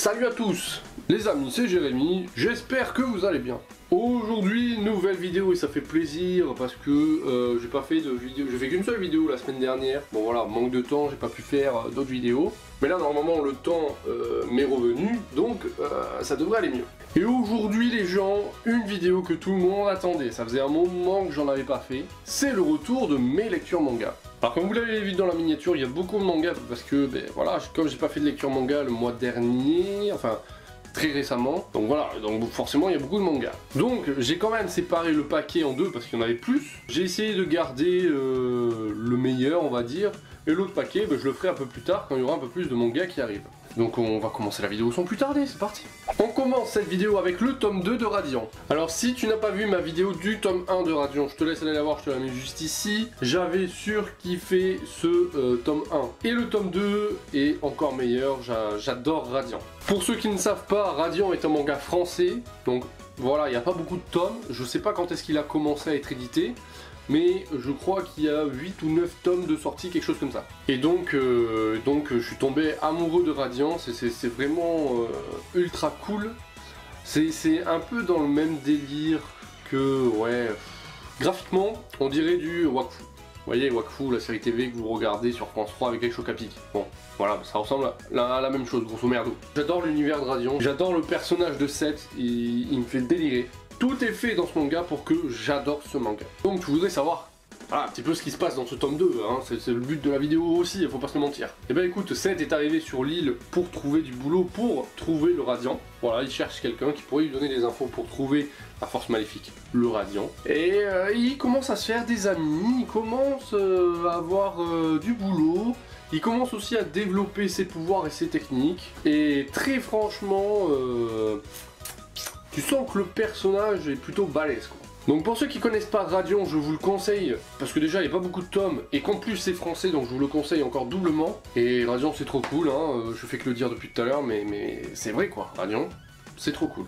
Salut à tous les amis, c'est Jérémy, j'espère que vous allez bien. Aujourd'hui, nouvelle vidéo et ça fait plaisir parce que j'ai pas fait de vidéo, j'ai fait qu'une seule vidéo la semaine dernière. Bon voilà, manque de temps, j'ai pas pu faire d'autres vidéos. Mais là normalement le temps m'est revenu, donc ça devrait aller mieux. Et aujourd'hui les gens, une vidéo que tout le monde attendait, ça faisait un moment que j'en avais pas fait, c'est le retour de mes lectures manga. Alors comme vous l'avez vu dans la miniature, il y a beaucoup de mangas parce que ben, voilà, comme j'ai pas fait de lecture manga le mois dernier, enfin très récemment, donc voilà, donc forcément il y a beaucoup de mangas. Donc j'ai quand même séparé le paquet en deux parce qu'il y en avait plus. J'ai essayé de garder le meilleur on va dire, et l'autre paquet ben, je le ferai un peu plus tard quand il y aura un peu plus de mangas qui arrivent. Donc on va commencer la vidéo sans plus tarder, c'est parti. On commence cette vidéo avec le tome 2 de Radiant. Alors si tu n'as pas vu ma vidéo du tome 1 de Radiant, je te laisse aller la voir, je te la mets juste ici. J'avais surkiffé ce tome 1. Et le tome 2 est encore meilleur, j'adore Radiant. Pour ceux qui ne savent pas, Radiant est un manga français, donc voilà, il n'y a pas beaucoup de tomes. Je sais pas quand est-ce qu'il a commencé à être édité, mais je crois qu'il y a 8 ou 9 tomes de sortie, quelque chose comme ça. Et donc je suis tombé amoureux de Radiant, c'est vraiment ultra cool. C'est un peu dans le même délire que, ouais, graphiquement, on dirait du Wakfu. Vous voyez, Wakfu, la série TV que vous regardez sur France 3 avec les chocs à pic. Bon, voilà, ça ressemble à la même chose, grosso merdo. J'adore l'univers de Radiant, j'adore le personnage de Seth, il me fait délirer. Tout est fait dans ce manga pour que j'adore ce manga. Donc tu voudrais savoir un petit peu ce qui se passe dans ce tome 2, hein. C'est le but de la vidéo aussi, il faut pas se le mentir. Et ben écoute, Seth est arrivé sur l'île pour trouver du boulot, pour trouver le Radiant. Voilà, il cherche quelqu'un qui pourrait lui donner des infos pour trouver la force maléfique, le Radiant. Et il commence à se faire des amis, il commence à avoir du boulot. Il commence aussi à développer ses pouvoirs et ses techniques. Et très franchement, tu sens que le personnage est plutôt balèze quoi. Donc pour ceux qui connaissent pas Radiant, je vous le conseille, parce que déjà il n'y a pas beaucoup de tomes, et qu'en plus c'est français, donc je vous le conseille encore doublement. Et Radiant c'est trop cool, hein. Je fais que le dire depuis tout à l'heure, mais c'est vrai quoi, Radiant, c'est trop cool.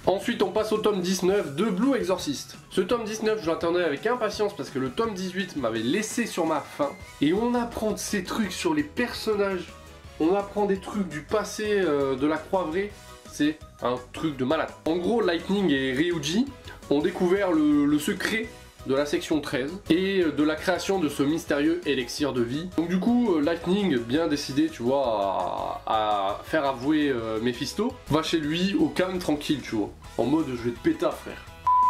Ensuite on passe au tome 19 de Blue Exorcist. Ce tome 19 je l'attendais avec impatience parce que le tome 18 m'avait laissé sur ma faim. Et on apprend de ces trucs sur les personnages, on apprend des trucs du passé de la Croix-Vraie, c'est un truc de malade. En gros Lightning et Ryuji ont découvert le secret de la section 13 et de la création de ce mystérieux élixir de vie. Donc du coup Lightning, bien décidé tu vois à faire avouer Mephisto, va chez lui au calme tranquille tu vois, en mode je vais te péter frère.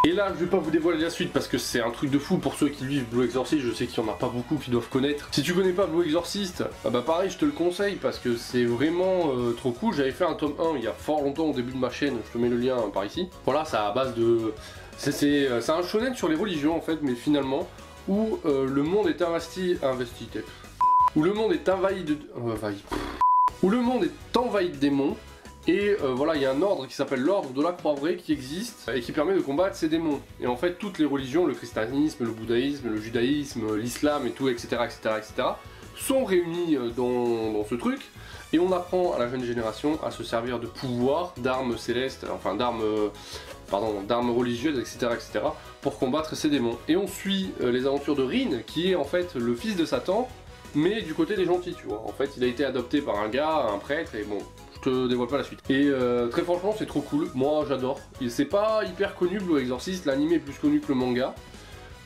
Et là je vais pas vous dévoiler la suite parce que c'est un truc de fou pour ceux qui vivent Blue Exorcist, je sais qu'il y en a pas beaucoup qui doivent connaître. Si tu connais pas Blue Exorcist, bah pareil je te le conseille parce que c'est vraiment trop cool. J'avais fait un tome 1 il y a fort longtemps au début de ma chaîne, je te mets le lien par ici. Voilà, c'est à base de... C'est un shonen sur les religions en fait, mais finalement, où le monde est où le monde est envahi de... où le monde est envahi de démons. Et voilà, il y a un ordre qui s'appelle l'ordre de la Croix-Vraie qui existe et qui permet de combattre ces démons. Et en fait, toutes les religions, le christianisme, le bouddhisme, le judaïsme, l'islam et tout, etc., sont réunis dans ce truc. Et on apprend à la jeune génération à se servir de pouvoirs, d'armes célestes, enfin d'armes religieuses, etc., pour combattre ces démons. Et on suit les aventures de Rin, qui est en fait le fils de Satan, mais du côté des gentils, tu vois. En fait, il a été adopté par un gars, un prêtre, et bon... Je te dévoile pas la suite. Et très franchement c'est trop cool, moi j'adore. C'est pas hyper connu Blue Exorcist, l'anime est plus connu que le manga.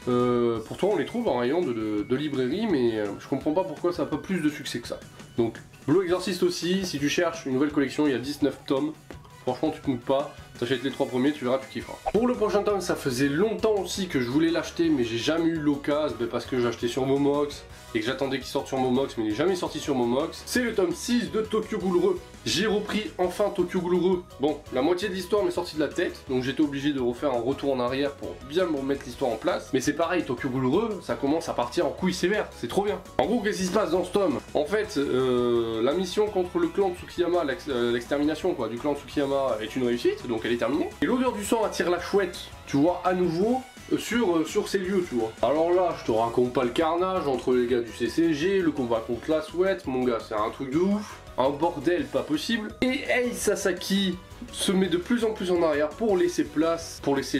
Pourtant on les trouve en rayon de librairie, mais je comprends pas pourquoi ça n'a pas plus de succès que ça. Donc Blue Exorcist aussi, si tu cherches une nouvelle collection, il y a 19 tomes. Franchement tu te moques pas, t'achètes les 3 premiers, tu verras, tu kifferas. Pour le prochain tome, ça faisait longtemps aussi que je voulais l'acheter, mais j'ai jamais eu l'occasion, parce que j'ai acheté sur Momox, et que j'attendais qu'il sorte sur Momox, mais il n'est jamais sorti sur Momox. C'est le tome 6 de Tokyo Ghoul Re. J'ai repris enfin Tokyo Ghoul Re. Bon, la moitié de l'histoire m'est sortie de la tête, donc j'étais obligé de refaire un retour en arrière pour bien me remettre l'histoire en place. Mais c'est pareil, Tokyo Ghoul Re, ça commence à partir en couille sévère, c'est trop bien. En gros, qu'est-ce qui se passe dans ce tome? En fait, la mission contre le clan de Tsukiyama, l'extermination quoi, du clan de Tsukiyama est une réussite, donc elle est terminée. Et l'odeur du sang attire la chouette, tu vois, à nouveau, sur ces lieux, tu vois. Alors là, je te raconte pas le carnage entre les gars du CCG, le combat contre la Sweat, mon gars, c'est un truc de ouf. Un bordel pas possible. Et Ei Sasaki se met de plus en plus en arrière pour laisser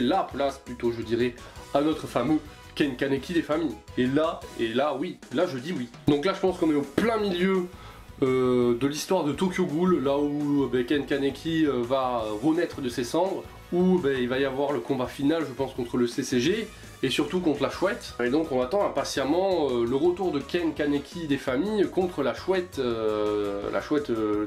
la place plutôt je dirais, à notre fameux Ken Kaneki des familles. Et là oui, là je dis oui. Donc là je pense qu'on est au plein milieu de l'histoire de Tokyo Ghoul, là où Ken Kaneki va renaître de ses cendres, où il va y avoir le combat final, je pense, contre le CCG, et surtout contre la chouette. Et donc on attend impatiemment le retour de Ken Kaneki des familles contre la chouette,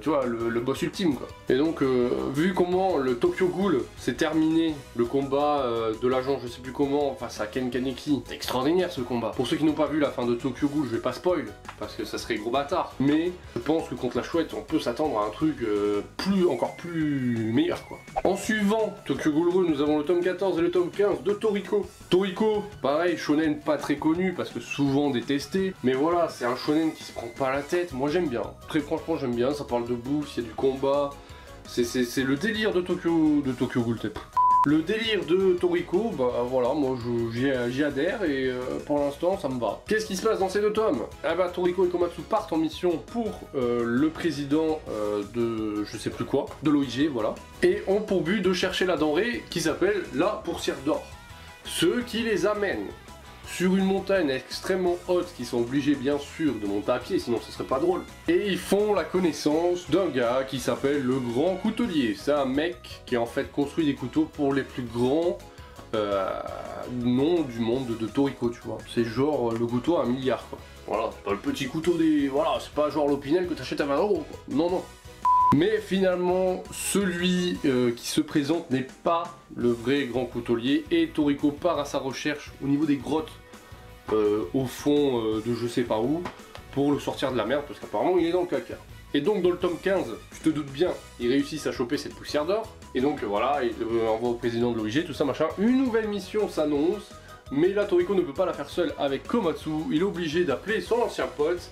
tu vois, le boss ultime quoi. Et donc vu comment le Tokyo Ghoul s'est terminé, le combat de l'agent je sais plus comment face à Ken Kaneki, c'est extraordinaire ce combat. Pour ceux qui n'ont pas vu la fin de Tokyo Ghoul, je vais pas spoil, parce que ça serait gros bâtard, mais je pense que contre la chouette on peut s'attendre à un truc encore plus meilleur quoi. En suivant Tokyo Ghoul 2, nous avons le tome 14 et le tome 15 de Toriko. Toriko, pareil, shonen pas très connu parce que souvent détesté, mais voilà, c'est un shonen qui se prend pas la tête, moi j'aime bien, très franchement j'aime bien, ça parle de bouffe, il y a du combat, c'est le délire de Tokyo Ghoul. Le délire de Toriko, bah voilà, moi j'y adhère et pour l'instant ça me va. Qu'est-ce qui se passe dans ces deux tomes? Ah bah Toriko et Komatsu partent en mission pour le président de je sais plus quoi, de l'OIG, voilà, et ont pour but de chercher la denrée qui s'appelle la pourcière d'or. Ceux qui les amènent sur une montagne extrêmement haute, qui sont obligés bien sûr de monter à pied, sinon ce serait pas drôle. Et ils font la connaissance d'un gars qui s'appelle le Grand Coutelier. C'est un mec qui en fait construit des couteaux pour les plus grands noms du monde de Toriko, tu vois. C'est genre le couteau à 1 milliard quoi. Voilà, c'est pas le petit couteau des... Voilà, c'est pas genre l'Opinel que t'achètes à 20 € quoi. Non, non. Mais finalement, celui qui se présente n'est pas le vrai grand coutelier et Toriko part à sa recherche au niveau des grottes au fond de je sais pas où pour le sortir de la merde parce qu'apparemment il est dans le caca. Et donc dans le tome 15, tu te doutes bien, ils réussissent à choper cette poussière d'or et donc voilà, ils envoient au président de l'OIG, tout ça machin. Une nouvelle mission s'annonce, mais là Toriko ne peut pas la faire seule avec Komatsu, il est obligé d'appeler son ancien pote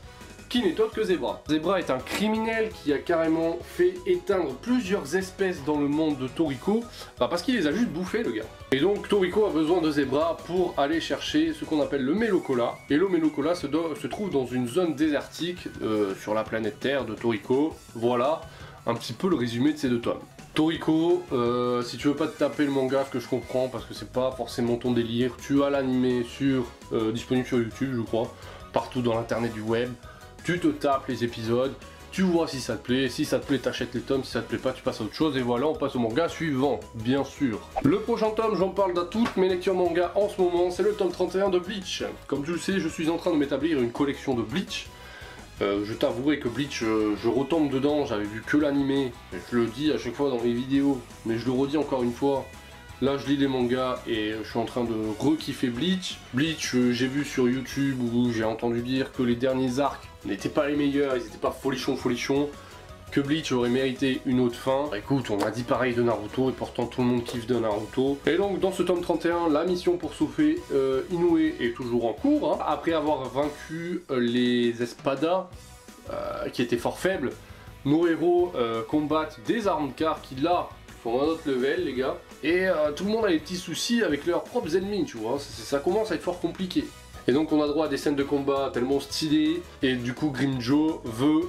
qui n'est autre que Zebra. Zebra est un criminel qui a carrément fait éteindre plusieurs espèces dans le monde de Toriko, parce qu'il les a juste bouffés le gars. Et donc Toriko a besoin de Zebra pour aller chercher ce qu'on appelle le Melocola. Et le Melocola se trouve dans une zone désertique sur la planète Terre de Toriko. Voilà un petit peu le résumé de ces deux tomes. Toriko, si tu veux pas te taper le manga, ce que je comprends parce que c'est pas forcément ton délire, tu as l'animé disponible sur YouTube je crois, partout dans l'internet du web. Tu te tapes les épisodes, tu vois si ça te plaît t'achètes les tomes, si ça te plaît pas tu passes à autre chose et voilà on passe au manga suivant, bien sûr. Le prochain tome, j'en parle dans toutes mes lectures manga en ce moment, c'est le tome 31 de Bleach. Comme tu le sais, je suis en train de m'établir une collection de Bleach. Je t'avouerai que Bleach, je retombe dedans, j'avais vu que l'animé, je le dis à chaque fois dans les vidéos, mais je le redis encore une fois. Là je lis les mangas et je suis en train de re-kiffer Bleach. Bleach, j'ai vu sur YouTube où j'ai entendu dire que les derniers arcs n'étaient pas les meilleurs, ils n'étaient pas folichons, que Bleach aurait mérité une autre fin. Bah, écoute, on m'a dit pareil de Naruto et pourtant tout le monde kiffe de Naruto. Et donc dans ce tome 31, la mission pour sauver Inoue est toujours en cours. Hein. Après avoir vaincu les Espadas, qui étaient fort faibles, nos héros combattent des armes car qui là sont à un autre level les gars. Et tout le monde a des petits soucis avec leurs propres ennemis, tu vois, ça commence à être fort compliqué. Et donc on a droit à des scènes de combat tellement stylées, et du coup Grimmjow veut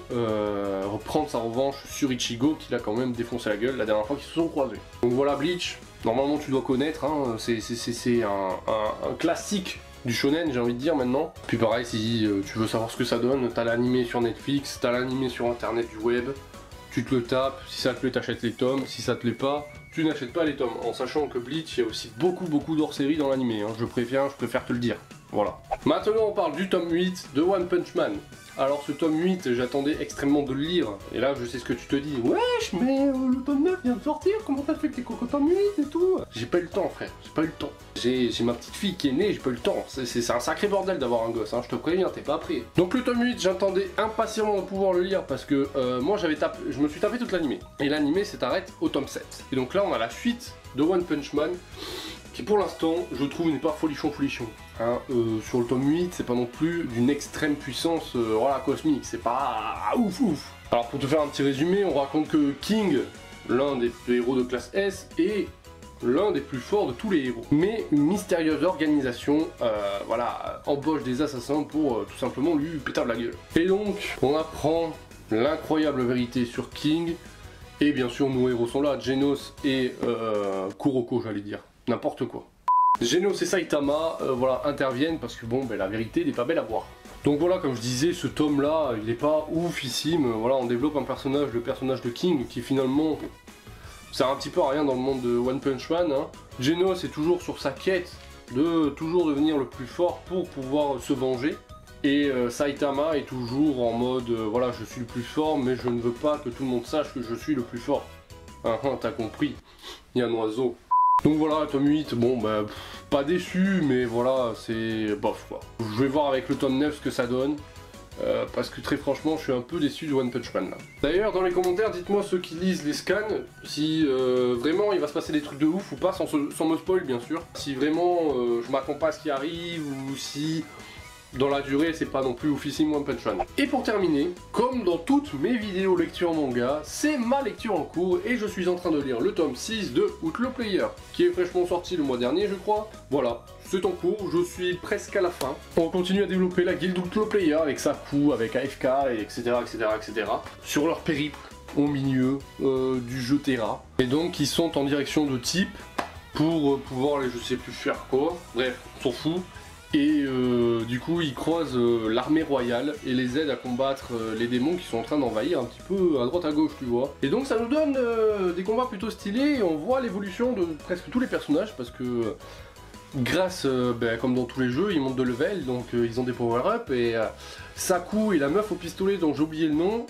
reprendre sa revanche sur Ichigo, qui l'a quand même défoncé la gueule la dernière fois qu'ils se sont croisés. Donc voilà Bleach, normalement tu dois connaître, hein, c'est un classique du shonen j'ai envie de dire maintenant. Puis pareil, si tu veux savoir ce que ça donne, t'as l'animé sur Netflix, t'as l'animé sur internet du web, tu te le tapes, si ça te plaît t'achètes les tomes, si ça te plaît pas, tu n'achètes pas les tomes, en sachant que Bleach, il y a aussi beaucoup d'hors-série dans l'animé, hein. je préfère te le dire. Voilà. Maintenant on parle du tome 8 de One Punch Man. Alors ce tome 8, j'attendais extrêmement de le lire, et là je sais ce que tu te dis, wesh mais le tome 9 vient de sortir, comment t'as fait que t'es qu'au tome 8 et tout? J'ai pas eu le temps frère, j'ai pas eu le temps. J'ai ma petite fille qui est née, j'ai pas eu le temps, c'est un sacré bordel d'avoir un gosse, hein. Je te préviens, t'es pas prêt. Donc le tome 8, j'attendais impatiemment de pouvoir le lire parce que moi je me suis tapé toute l'animé, et l'animé s'arrête au tome 7. Et donc là on a la suite de One Punch Man, qui pour l'instant, je trouve, n'est pas folichon. Hein, sur le tome 8, c'est pas non plus d'une extrême puissance voilà, cosmique, c'est pas ouf. Alors pour te faire un petit résumé, on raconte que King, l'un des héros de classe S, est l'un des plus forts de tous les héros. Mais une mystérieuse organisation voilà, embauche des assassins pour tout simplement lui péter la gueule. Et donc, on apprend l'incroyable vérité sur King, et bien sûr nos héros sont là, Genos et Kuroko j'allais dire. N'importe quoi. Genos et Saitama voilà, interviennent parce que bon, la vérité n'est pas belle à voir. Donc voilà, comme je disais, ce tome là, il est pas oufissime. Voilà, on développe un personnage, le personnage de King, qui finalement sert un petit peu à rien dans le monde de One Punch Man. Hein. Genos est toujours sur sa quête de toujours devenir le plus fort pour pouvoir se venger. Et Saitama est toujours en mode voilà, je suis le plus fort, mais je ne veux pas que tout le monde sache que je suis le plus fort. T'as compris, il y a un oiseau. Donc voilà, tome 8, bon bah pas déçu, mais voilà, c'est bof quoi. Je vais voir avec le tome 9 ce que ça donne. Parce que très franchement, je suis un peu déçu de One Punch Man là. D'ailleurs, dans les commentaires, dites-moi ceux qui lisent les scans, si vraiment il va se passer des trucs de ouf ou pas, sans me spoil bien sûr. Si vraiment je m'attends pas à ce qui arrive, ou si dans la durée c'est pas non plus oufissime One Punch Man. Et pour terminer, comme dans toutes mes vidéos lecture manga, c'est ma lecture en cours et je suis en train de lire le tome 6 de Outlaw Player, qui est fraîchement sorti le mois dernier je crois. Voilà. C'est en cours, je suis presque à la fin. On continue à développer la guilde Outlaw Player avec Saku, avec AFK, et etc. sur leur périple au milieu du jeu Terra. Et donc ils sont en direction de Type pour pouvoir aller je sais plus faire quoi. Bref, on s'en fout. Et du coup ils croisent l'armée royale et les aident à combattre les démons qui sont en train d'envahir un petit peu à droite à gauche tu vois. Et donc ça nous donne des combats plutôt stylés et on voit l'évolution de presque tous les personnages parce que grâce, comme dans tous les jeux, ils montent de level, donc ils ont des power-up, et Saku et la meuf au pistolet dont j'ai oublié le nom,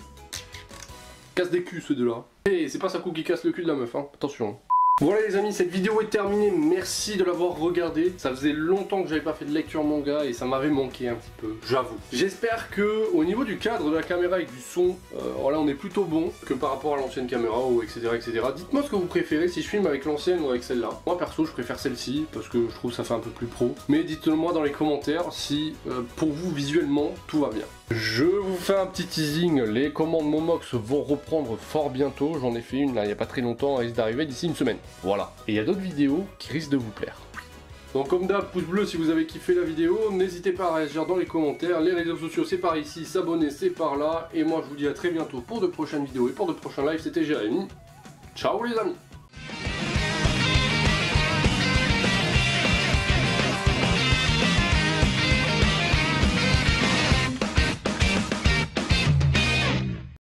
casse des culs ceux deux-là. Et c'est pas Saku qui casse le cul de la meuf, hein, attention. Voilà les amis, cette vidéo est terminée, merci de l'avoir regardée. Ça faisait longtemps que j'avais pas fait de lecture manga et ça m'avait manqué un petit peu, j'avoue. J'espère que au niveau du cadre de la caméra et du son, là on est plutôt bon que par rapport à l'ancienne caméra ou etc. Dites-moi ce que vous préférez, si je filme avec l'ancienne ou avec celle-là. Moi perso je préfère celle-ci parce que je trouve que ça fait un peu plus pro. Mais dites-le moi dans les commentaires si pour vous visuellement tout va bien. Je vous fais un petit teasing, les commandes Momox vont reprendre fort bientôt, j'en ai fait une là il n'y a pas très longtemps, elle risque d'arriver d'ici une semaine. Voilà, et il y a d'autres vidéos qui risquent de vous plaire. Donc comme d'hab, pouce bleu si vous avez kiffé la vidéo, n'hésitez pas à réagir dans les commentaires, les réseaux sociaux c'est par ici, s'abonner c'est par là, et moi je vous dis à très bientôt pour de prochaines vidéos et pour de prochains lives, c'était Jérémy. Ciao les amis.